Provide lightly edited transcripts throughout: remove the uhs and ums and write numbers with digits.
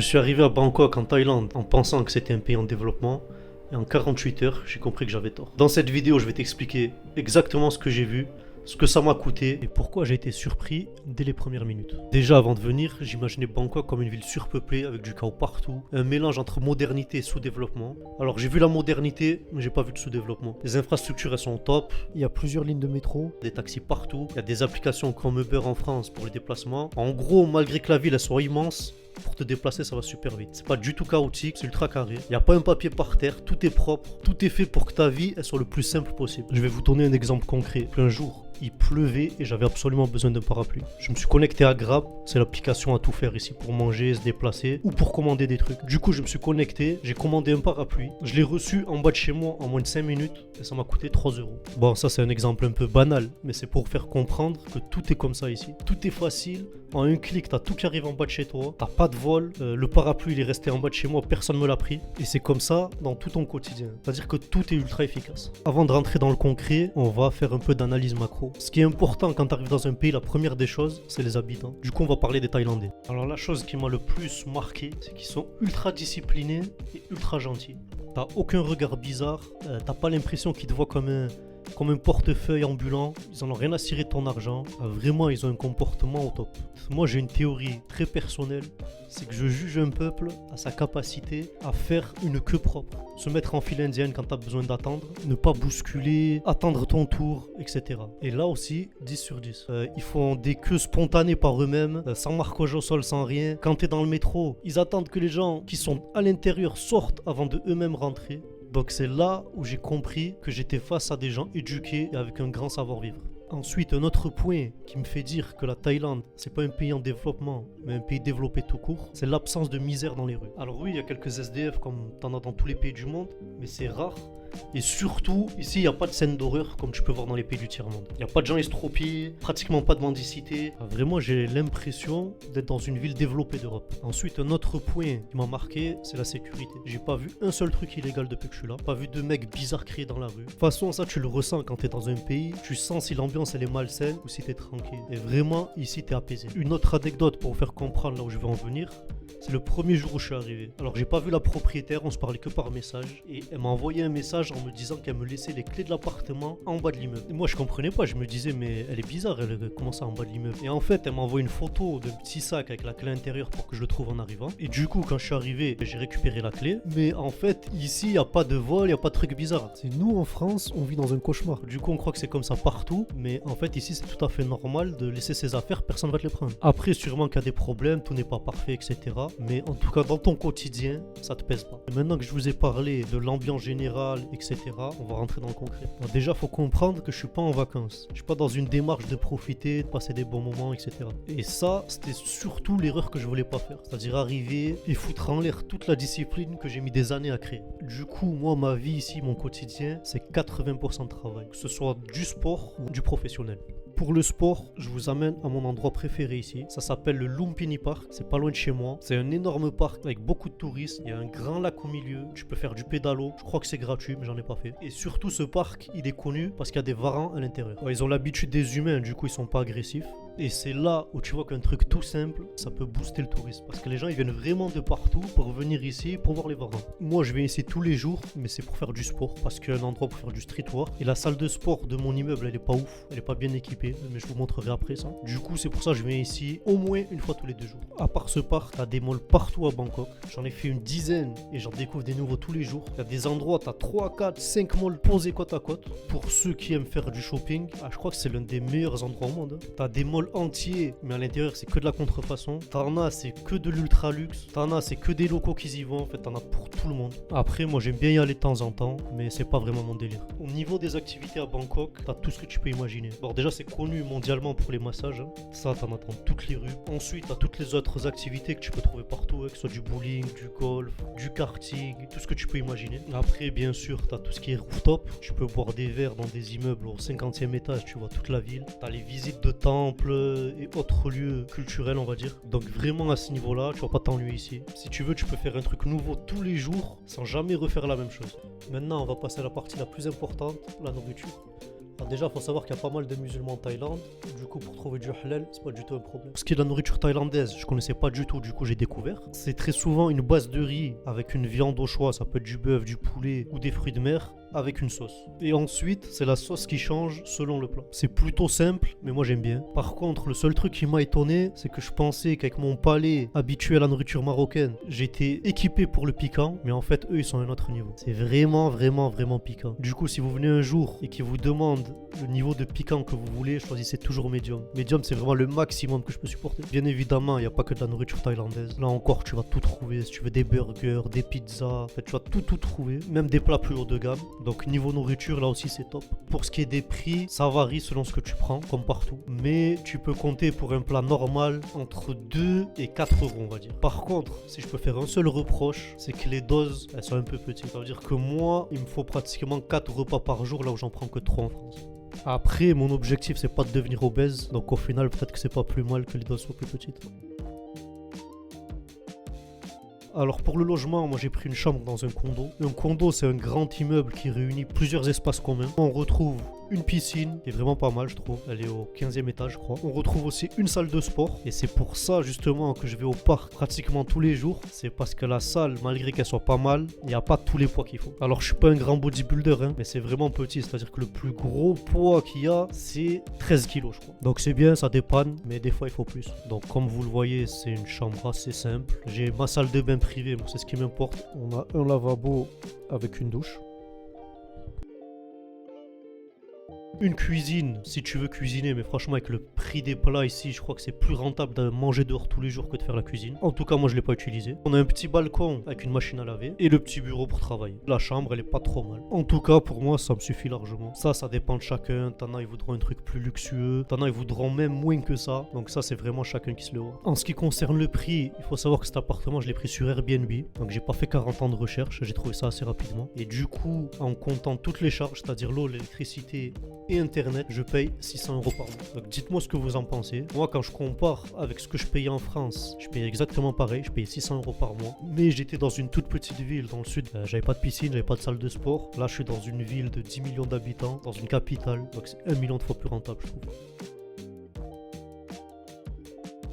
suis arrivé à Bangkok en Thaïlande en pensant que c'était un pays en développement et en 48 heures, j'ai compris que j'avais tort. Dans cette vidéo, je vais t'expliquer exactement ce que j'ai vu, ce que ça m'a coûté et pourquoi j'ai été surpris dès les premières minutes. Déjà avant de venir, j'imaginais Bangkok comme une ville surpeuplée avec du chaos partout, un mélange entre modernité et sous-développement. Alors j'ai vu la modernité, mais j'ai pas vu de sous-développement. Les infrastructures elles sont au top, il y a plusieurs lignes de métro, des taxis partout, il y a des applications comme Uber en France pour les déplacements. En gros, malgré que la ville elle soit immense, pour te déplacer ça va super vite. C'est pas du tout chaotique, c'est ultra carré. Il n'y a pas un papier par terre, tout est propre, tout est fait pour que ta vie elle soit le plus simple possible. Je vais vous donner un exemple concret. Un jour, il pleuvait et j'avais absolument besoin d'un parapluie. Je me suis connecté à Grab, c'est l'application à tout faire ici pour manger, se déplacer ou pour commander des trucs. Du coup, je me suis connecté, j'ai commandé un parapluie. Je l'ai reçu en bas de chez moi en moins de 5 minutes et ça m'a coûté 3 euros. Bon, ça c'est un exemple un peu banal, mais c'est pour faire comprendre que tout est comme ça ici. Tout est facile. En un clic, t'as tout qui arrive en bas de chez toi. T'as pas de vol. Le parapluie, il est resté en bas de chez moi. Personne me l'a pris. Et c'est comme ça dans tout ton quotidien. C'est-à-dire que tout est ultra efficace. Avant de rentrer dans le concret, on va faire un peu d'analyse macro. Ce qui est important quand t'arrives dans un pays, la première des choses, c'est les habitants. Du coup, on va parler des Thaïlandais. Alors la chose qui m'a le plus marqué, c'est qu'ils sont ultra disciplinés et ultra gentils. T'as aucun regard bizarre. T'as pas l'impression qu'ils te voient comme un portefeuille ambulant, ils en ont rien à cirer de ton argent. Vraiment, ils ont un comportement au top. Moi, j'ai une théorie très personnelle, c'est que je juge un peuple à sa capacité à faire une queue propre. Se mettre en file indienne quand t'as besoin d'attendre, ne pas bousculer, attendre ton tour, etc. Et là aussi, 10 sur 10. Ils font des queues spontanées par eux-mêmes, sans marquage au sol, sans rien. Quand t'es dans le métro, ils attendent que les gens qui sont à l'intérieur sortent avant de eux-mêmes rentrer. Donc c'est là où j'ai compris que j'étais face à des gens éduqués et avec un grand savoir-vivre. Ensuite, un autre point qui me fait dire que la Thaïlande, c'est pas un pays en développement, mais un pays développé tout court, c'est l'absence de misère dans les rues. Alors oui, il y a quelques SDF comme t'en as dans tous les pays du monde, mais c'est rare. Et surtout, ici, il n'y a pas de scène d'horreur comme tu peux voir dans les pays du tiers-monde. Il n'y a pas de gens estropiés, pratiquement pas de mendicité. Vraiment, j'ai l'impression d'être dans une ville développée d'Europe. Ensuite, un autre point qui m'a marqué, c'est la sécurité. J'ai pas vu un seul truc illégal depuis que je suis là. Pas vu de mecs bizarres crier dans la rue. De toute façon, ça, tu le ressens quand t'es dans un pays. Tu sens si l'ambiance, elle est malsaine ou si t'es tranquille. Et vraiment, ici, t'es apaisé. Une autre anecdote pour vous faire comprendre là où je vais en venir. C'est le premier jour où je suis arrivé. Alors j'ai pas vu la propriétaire, on se parlait que par message. Et elle m'a envoyé un message en me disant qu'elle me laissait les clés de l'appartement en bas de l'immeuble. Et moi je comprenais pas, je me disais mais elle est bizarre, elle comment ça en bas de l'immeuble. Et en fait elle m'a envoyé une photo d'un petit sac avec la clé intérieure pour que je le trouve en arrivant. Et du coup quand je suis arrivé, j'ai récupéré la clé. Mais en fait ici il n'y a pas de vol, il n'y a pas de truc bizarre. C'est nous en France, on vit dans un cauchemar. Du coup on croit que c'est comme ça partout. Mais en fait ici c'est tout à fait normal de laisser ses affaires, personne va te les prendre. Après sûrement qu'il y a des problèmes, tout n'est pas parfait, etc. Mais en tout cas dans ton quotidien, ça te pèse pas. Et maintenant que je vous ai parlé de l'ambiance générale, etc., on va rentrer dans le concret. Alors déjà, faut comprendre que je suis pas en vacances. Je suis pas dans une démarche de profiter, de passer des bons moments, etc. Et ça, c'était surtout l'erreur que je voulais pas faire. C'est-à-dire arriver et foutre en l'air toute la discipline que j'ai mis des années à créer. Du coup, moi, ma vie ici, mon quotidien, c'est 80% de travail. Que ce soit du sport ou du professionnel. Pour le sport, je vous amène à mon endroit préféré ici. Ça s'appelle le Lumpini Park. C'est pas loin de chez moi. C'est un énorme parc avec beaucoup de touristes. Il y a un grand lac au milieu. Tu peux faire du pédalo. Je crois que c'est gratuit, mais j'en ai pas fait. Et surtout, ce parc, il est connu parce qu'il y a des varans à l'intérieur. Ouais, ils ont l'habitude des humains, du coup, ils sont pas agressifs. Et c'est là où tu vois qu'un truc tout simple, ça peut booster le tourisme. Parce que les gens, ils viennent vraiment de partout pour venir ici pour voir les varans. Moi, je viens ici tous les jours, mais c'est pour faire du sport. Parce qu'il y a un endroit pour faire du street work. Et la salle de sport de mon immeuble, elle est pas ouf. Elle est pas bien équipée. Mais je vous montrerai après ça. Du coup, c'est pour ça que je viens ici au moins une fois tous les 2 jours. À part ce parc, t'as des malls partout à Bangkok. J'en ai fait une dizaine et j'en découvre des nouveaux tous les jours. Il y a des endroits, t'as 3, 4, 5 malls posés côte à côte. Pour ceux qui aiment faire du shopping, je crois que c'est l'un des meilleurs endroits au monde. T'as des malls entiers, mais à l'intérieur, c'est que de la contrefaçon. T'en as, c'est que de l'ultra luxe. T'en as, c'est que des locaux qui y vont. En fait, t'en as pour tout le monde. Après, moi, j'aime bien y aller de temps en temps, mais c'est pas vraiment mon délire. Au niveau des activités à Bangkok, t'as tout ce que tu peux imaginer. Bon, déjà, c'est connu mondialement pour les massages. Ça, t'en as dans toutes les rues. Ensuite, t'as toutes les autres activités que tu peux trouver partout, que ce soit du bowling, du golf, du karting, tout ce que tu peux imaginer. Après, bien sûr, t'as tout ce qui est rooftop. Tu peux boire des verres dans des immeubles au 50e étage, tu vois toute la ville. T'as les visites de temples et autres lieux culturels, on va dire. Donc vraiment à ce niveau-là, tu vas pas t'ennuyer ici. Si tu veux, tu peux faire un truc nouveau tous les jours sans jamais refaire la même chose. Maintenant, on va passer à la partie la plus importante, la nourriture. Alors déjà, il faut savoir qu'il y a pas mal de musulmans en Thaïlande. Du coup, pour trouver du halal, c'est pas du tout un problème. Ce qui est de la nourriture thaïlandaise, je connaissais pas du tout, du coup j'ai découvert. C'est très souvent une base de riz avec une viande au choix, ça peut être du bœuf, du poulet ou des fruits de mer avec une sauce. Et ensuite, c'est la sauce qui change selon le plat. C'est plutôt simple, mais moi j'aime bien. Par contre, le seul truc qui m'a étonné, c'est que je pensais qu'avec mon palais habitué à la nourriture marocaine, j'étais équipé pour le piquant, mais en fait, eux, ils sont à un autre niveau. C'est vraiment, vraiment, vraiment piquant. Du coup, si vous venez un jour et qu'ils vous demandent le niveau de piquant que vous voulez, choisissez toujours médium. Médium, c'est vraiment le maximum que je peux supporter. Bien évidemment, il n'y a pas que de la nourriture thaïlandaise. Là encore, tu vas tout trouver. Si tu veux des burgers, des pizzas, en fait, tu vas tout trouver. Même des plats plus haut de gamme. Donc niveau nourriture, là aussi c'est top. Pour ce qui est des prix, ça varie selon ce que tu prends, comme partout. Mais tu peux compter pour un plat normal entre 2 et 4 euros, on va dire. Par contre, si je peux faire un seul reproche, c'est que les doses, elles sont un peu petites. Ça veut dire que moi, il me faut pratiquement 4 repas par jour, là où j'en prends que 3 en France. Après, mon objectif, c'est pas de devenir obèse. Donc au final, peut-être que c'est pas plus mal que les doses soient plus petites. Alors pour le logement, moi j'ai pris une chambre dans un condo. Un condo, c'est un grand immeuble qui réunit plusieurs espaces communs. On retrouve une piscine, qui est vraiment pas mal je trouve. Elle est au 15e étage je crois. On retrouve aussi une salle de sport. Et c'est pour ça justement que je vais au parc pratiquement tous les jours. C'est parce que la salle, malgré qu'elle soit pas mal, il n'y a pas tous les poids qu'il faut. Alors je suis pas un grand bodybuilder, hein, mais c'est vraiment petit. C'est-à-dire que le plus gros poids qu'il y a, c'est 13 kilos je crois. Donc c'est bien, ça dépanne, mais des fois il faut plus. Donc comme vous le voyez, c'est une chambre assez simple. J'ai ma salle de bain privée, c'est ce qui m'importe. On a un lavabo avec une douche. Une cuisine, si tu veux cuisiner, mais franchement avec le prix des plats ici, je crois que c'est plus rentable de manger dehors tous les jours que de faire la cuisine. En tout cas, moi je l'ai pas utilisé. On a un petit balcon avec une machine à laver et le petit bureau pour travailler. La chambre, elle est pas trop mal. En tout cas, pour moi, ça me suffit largement. Ça dépend de chacun. T'en as, ils voudront un truc plus luxueux. T'en as, ils voudront même moins que ça. Donc ça, c'est vraiment chacun qui se le voit. En ce qui concerne le prix, il faut savoir que cet appartement, je l'ai pris sur Airbnb. Donc j'ai pas fait 40 ans de recherche. J'ai trouvé ça assez rapidement. Et du coup, en comptant toutes les charges, c'est-à-dire l'eau, l'électricité et internet, je paye 600 € par mois. Donc dites-moi ce que vous en pensez. Moi, quand je compare avec ce que je payais en France, je payais exactement pareil. Je payais 600 € par mois. Mais j'étais dans une toute petite ville dans le sud. J'avais pas de piscine, j'avais pas de salle de sport. Là, je suis dans une ville de 10 millions d'habitants, dans une capitale. Donc c'est 1 million de fois plus rentable, je trouve.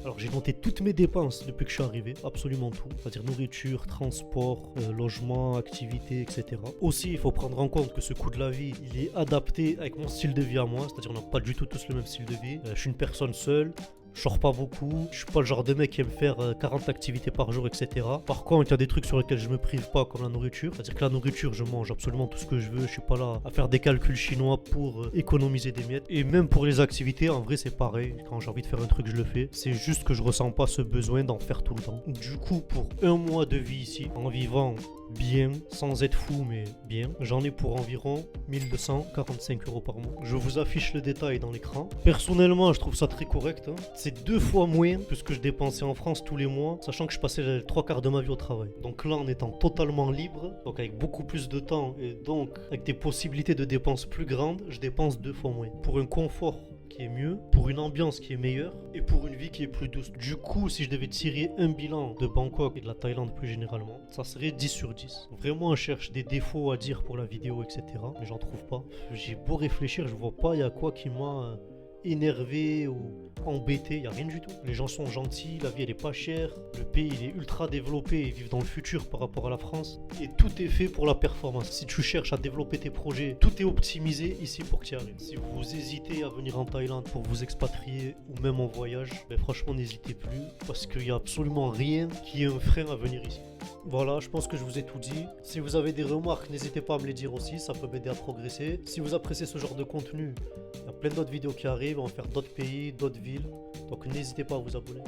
Alors j'ai noté toutes mes dépenses depuis que je suis arrivé, absolument tout, c'est-à-dire nourriture, transport, logement, activité, etc. Aussi, il faut prendre en compte que ce coût de la vie, il est adapté avec mon style de vie à moi, c'est-à-dire on n'a pas du tout tous le même style de vie. Je suis une personne seule. Je sors pas beaucoup, je suis pas le genre de mec qui aime faire 40 activités par jour, etc. Par contre, il y a des trucs sur lesquels je me prive pas, comme la nourriture. C'est-à-dire que la nourriture, je mange absolument tout ce que je veux. Je suis pas là à faire des calculs chinois pour économiser des miettes. Et même pour les activités, en vrai, c'est pareil. Quand j'ai envie de faire un truc, je le fais. C'est juste que je ressens pas ce besoin d'en faire tout le temps. Du coup, pour un mois de vie ici, en vivant bien, sans être fou, mais bien, j'en ai pour environ 1245 € par mois. Je vous affiche le détail dans l'écran. Personnellement, je trouve ça très correct. C'est 2 fois moins que ce que je dépensais en France tous les mois, sachant que je passais les 3/4 de ma vie au travail. Donc là, en étant totalement libre, donc avec beaucoup plus de temps et donc avec des possibilités de dépenses plus grandes, je dépense 2 fois moins. Pour un confort qui est mieux, pour une ambiance qui est meilleure et pour une vie qui est plus douce. Du coup, si je devais tirer un bilan de Bangkok et de la Thaïlande plus généralement, ça serait 10 sur 10. Vraiment, je cherche des défauts à dire pour la vidéo, etc. Mais j'en trouve pas. J'ai beau réfléchir, je vois pas il y a quoi qui m'a énervé ou embêté, il n'y a rien du tout. Les gens sont gentils, la vie elle est pas chère, le pays il est ultra développé, ils vivent dans le futur par rapport à la France et tout est fait pour la performance. Si tu cherches à développer tes projets, tout est optimisé ici pour que tu y arrives. Si vous hésitez à venir en Thaïlande pour vous expatrier ou même en voyage, ben franchement n'hésitez plus parce qu'il n'y a absolument rien qui est un frein à venir ici. Voilà, je pense que je vous ai tout dit. Si vous avez des remarques, n'hésitez pas à me les dire aussi, ça peut m'aider à progresser. Si vous appréciez ce genre de contenu, il y a plein d'autres vidéos qui arrivent, on va faire d'autres pays, d'autres villes. Donc n'hésitez pas à vous abonner.